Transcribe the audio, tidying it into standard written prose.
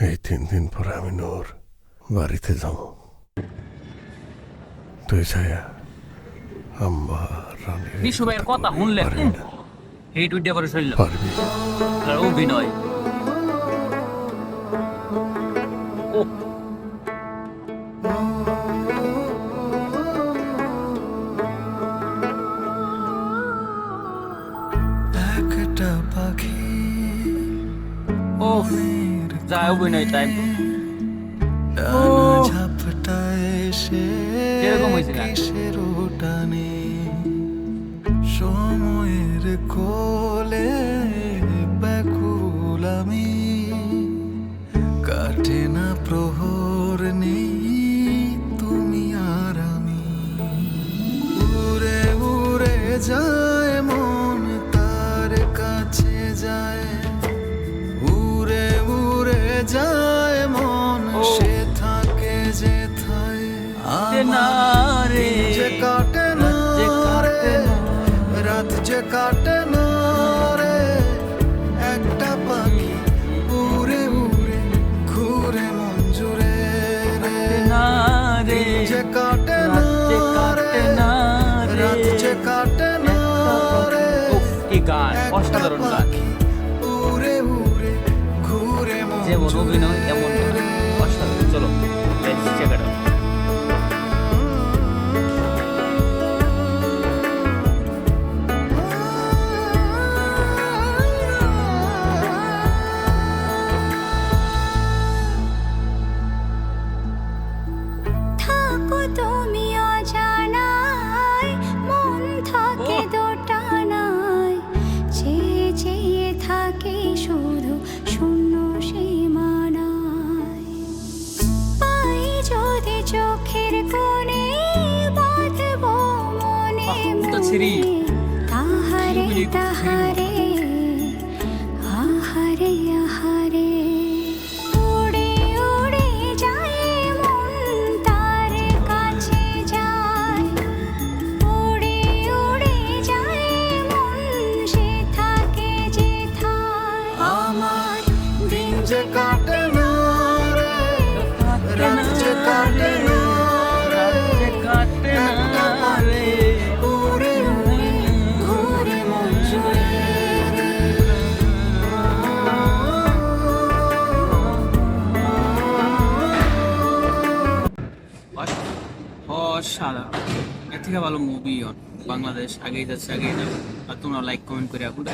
এই 3 দিন পরে আমি নূর বাড়িতে যাব। তুই ছায়া আম্মা রানী বিশু ভাইয়ের কথা শুনলেন এই টুইটা করে চলল পারবি। আর অভিনয় ও একটা পাখি ও যায় অভিনয় তাই ঝাপটা এসে এরকম হয়েছে গান। কিসের টানে সময়ের কোলে ব্যাকুল আমি, কাটে না প্রহর নেই তুমি আর আমি। উড়ে উড়ে যায় মন তার কাছে যায়, উড়ে উড়ে যায় মন সে থাকে যেথায়। না আমার রে, দিন যে কাটে না রে, রাত যে কাটে না রে, একটা পাখি উড়ে উড়ে ঘুরে মন জুড়ে রে। না রে, দিন যে কাটে না রে, রাত যে কাটে না রে, উফ, কি গান, অসাধারণ গান। উড়ে উড়ে ঘুরে মন যেমন জুড়ে অভিনয় তেমন গান। রে। অসাধারণ। চলো লেটস চেক ইট আউট। থাকো তুমি অজানায়, মন থাকে দোটানায়, চেয়ে চেয়ে থাকে শুধু শূন্য সীমানায়। পাই যদি চোখের কোণে বাঁধব মনে তো ছিরি। মনে, তাহারে ছিরি বলি, তাহারে আহারে আহারে। উড়ে উড়ে যায় মন তার কাছে যায়, উড়ে উড়ে যায় মন সে থাকে যেথায়। আমার দিন যে কাটে না রে, রাত যে কাটে না রে, একটা পাখি উড়ে উড়ে ঘুরে মন জুড়ে রে। অসাধারণ। এর থেকে ভালো মুভি বাংলাদেশ আগেই যাচ্ছে, আগেই যাবে। আর তোমরা লাইক কমেন্ট করে এখন